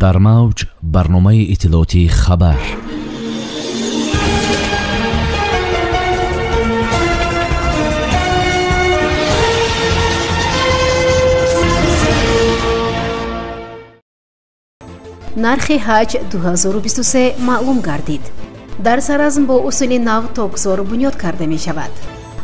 дар мавҷ барномаи иттилоотии хабар. нархи ҳаҷ 2023 маълум гардид. дар саразм бо усули нав тогзор бунёд карда мешавад.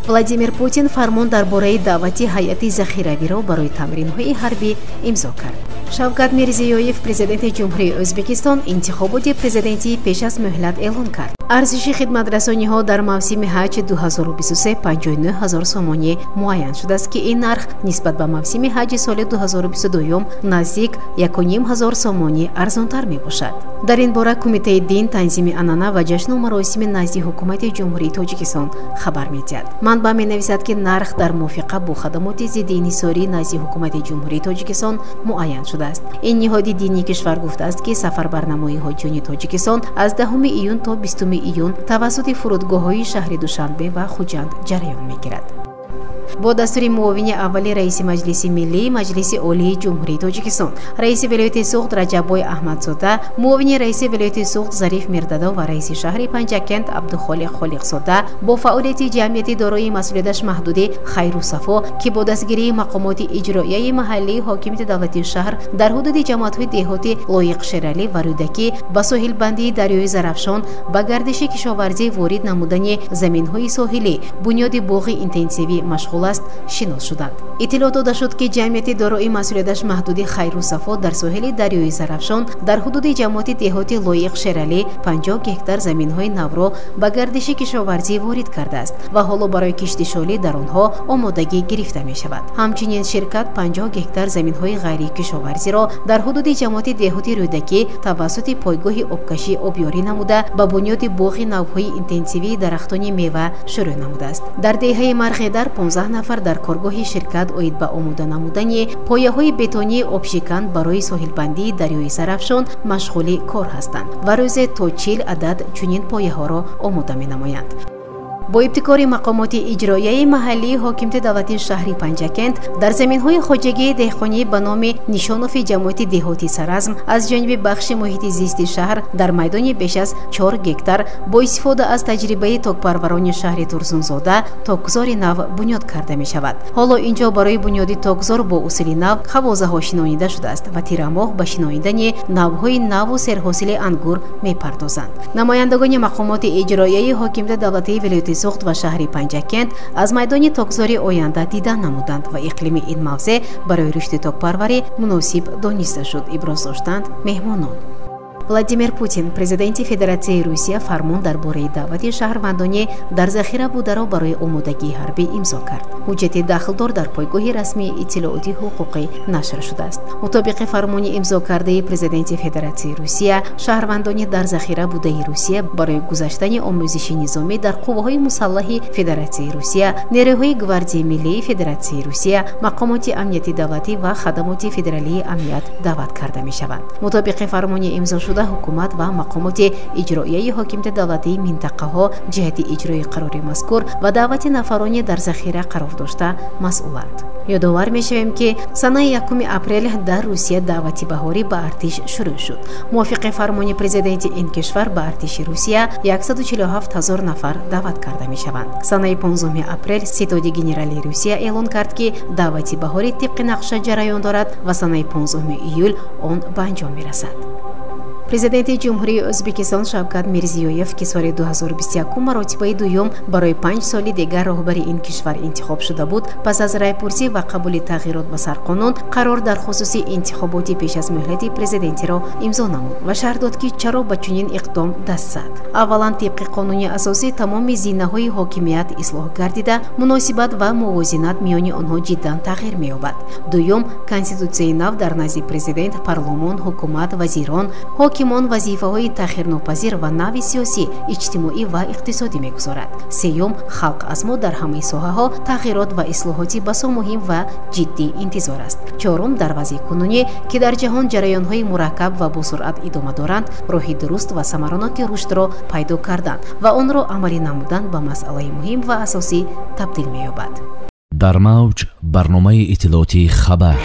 Владимир Путин фармон дар бораи даъвати ҳайати захиравиро барои тамринҳои ҳарбӣ имзо кард. Шавкат Мирзиёев, президенти ҷумҳурии Ӯзбекистон, интихоботи президентӣ пеш аз муҳлат эълон кард. арзиши хидматрасониҳо дар мавсими ҳаҷ 2023 59 000 сомонӣ муайян шудааст ки ин нарх нисбат ба мавсими ҳаҷи соли 2022 наздик 1500 сомонӣ арзонтар мебошад. дар ин бора Кумитаи дин, танзими анъана ва ҷашну маросими назди ҳукумати ҷумҳурии Тоҷикистон хабар медиҳад. манбаъ менависад ки нарх дар мувофиқа бо хадамоти зидди инҳисорӣ назди ҳукумати ҷумҳурии Тоҷикистон муайян шудааст. ин ниҳоди динии кишвар гуфтааст ки сафарбарнамоии ҳоҷиёни Тоҷикистон аз 10 июн то 20 июн тавассути фурудгоҳҳои шаҳри Душанбе ва Хуҷанд ҷараён мегирад. бо дастури муовини аввали раиси маҷлиси миллии маҷлиси олии ҷумҳурии Тоҷикистон, раиси вилояти Суғд Раҷаббой Аҳмадзода, муовини раиси вилояти Суғд Зариф Мирдадо ва раиси шаҳри Панҷакент Абдухолиқ Холиқзода бо фаъолияти ҷамъияти дорои масъулияташ маҳдуди Хайру Сафо ки бо дастгирии мақомоти иҷроияи маҳаллии ҳокимияти давлати шаҳр дар ҳудуди ҷамоатҳои деҳотӣ Лоиқ Шералӣ ва Рӯдакӣ ба соҳилбандии дарёи Зарафшон ба гардиши кишоварзӣ ворид намудани заминҳои соҳилӣ бунёди боғи интенсивӣ машғул аст шинос шуданд. иттилоъ дода шуд ки ҷамъияти дорои масъулияташ маҳдуди Хайру Сафо дар соҳили дарёи Зарафшон дар ҳудуди ҷамоати деҳоти Лоиқ Шералӣ 50 гектар заминҳои навро ба гардиши кишоварзӣ ворид кардааст ва ҳоло барои киштишолӣ дар онҳо омодагӣ гирифта мешавад. ҳамчунин ширкат 50 гектар заминҳои ғайрии кишоварзиро дар ҳудуди ҷамоати деҳоти Рӯдакӣ тавассути пойгоҳи обкашӣ обёрӣ намуда ба бунёди боғи навъҳои интенсивии дарахтони мева шурӯъ намудааст. дар деҳаи Марғедар 15 нафар дар коргоҳи ширкат оид ба омода намудани пояҳои бетонии обшикан барои соҳилбандии дарёи Зарафшон машғули кор ҳастанд ва рӯзе то 40 адад чунин пояҳоро омода менамоянд. бо ибтикори мақомоти иҷроияи маҳаллии ҳокимияти давлати шаҳри Панҷакент дар заминҳои хоҷагии деҳқонӣ ба номи Нишонофи ҷамоати деҳоти Саразм аз ҷониби бахши муҳити зисти шаҳр дар майдони беш аз 4 гектар бо истифода аз таҷрибаи токпарварони шаҳри Турсунзода токгузори нав бунёд карда мешавад. ҳоло инҷо барои бунёди токгузор бо усули нав ҳавозаҳо шинонида шудааст ва тирамоҳ ба шинонидани навъҳои наву серҳосили ангур мепардозанд. намояндагони мақомоти иҷроияи ҳокимияти давлатии вилояти Суғд ва шаҳри Панҷакент аз майдони токгузори оянда дидан намуданд ва иқлими ин мавзеъ барои рушди токпарварӣ муносиб дониста шуд, иброз доштанд меҳмонон. Владимир Путин, президенти Федератсияи Русия, фармон дар бораи даъвати шаҳрвандонӣ дар захира бударо барои омодагии ҳарбӣ имзо кард. ҳуҷҷати дахлдор дар пойгоҳи расмии иттилооти ҳуқуқӣ нашр шудааст. мутобиқи фармони имзокардаи президенти Федератсияи Русия, шаҳрвандонӣ дар захира будаи Русия барои гузаштани омӯзиши низомӣ дар қувваҳои мусаллаҳи Федератсияи Русия, нерӯҳои гвардияи миллии Федератсияи Русия, мақомоти амнияти давлатӣ ва хадамоти федералии амният даъват карда мешаванд. мутобиқи фармони имзошуда ҳукумат ва мақомоти иҷроияи ҳокимияти давлатии минтақаҳо ҷиҳати иҷрои қарори мазкур ва даъвати нафарони дар захира қарор дошта масъуланд. ёдовар мешавем ки санаи 1 апрел дар Русия даъвати баҳорӣ ба артиш шурӯъ шуд. мувофиқи фармони президенти ин кишвар ба артиши Русия 147 000 нафар даъват карда мешаванд. санаи 15 апрел ситоди генералии Русия эълон кард ки даъвати баҳорӣ тибқи нақша ҷараён дорад ва санаи 15 июл он ба анҷом мерасад. президенти ҷумҳурии Ӯзбекистон Шавкат Мирзиёев ки соли 2021 маротибаи дуюм барои 5 соли дигар роҳбари ин кишвар интихоб шуда буд, пас аз райпурсӣ ва қабули тағйирот ба сарқонун қарор дар хусуси интихоботи пеш аз муҳлати президентиро имзо намуд ва шаҳр дод ки чаро ба чунин иқдом даст зад. аввалан тибқи қонуни асосӣ тамоми зинаҳои ҳокимият ислоҳ гардида, муносибат ва мувозинат миёни онҳо ҷиддан тағйир меёбад. дуюм, конститутсияи нав дар назди президент, парлумон, ҳукумат, вазирон, ҳокимон вазифаҳои таъхирнопазир ва нави сиёсӣ, иҷтимоӣ ва иқтисодӣ мегузорад. сеюм, халқ аз мо дар ҳамаи соҳаҳо тағйирот ва ислоҳоти басо муҳим ва ҷиддӣ интизор аст. чорум, дар вазъи кунунӣ ки дар ҷаҳон ҷараёнҳои мураккаб ва босуръат идома доранд, роҳи дуруст ва самароноки рушдро пайдо кардан ва онро амалӣ намудан ба масъалаи муҳим ва асосӣ табдил меёбад. дар мавҷ барномаи иттилооти хабар.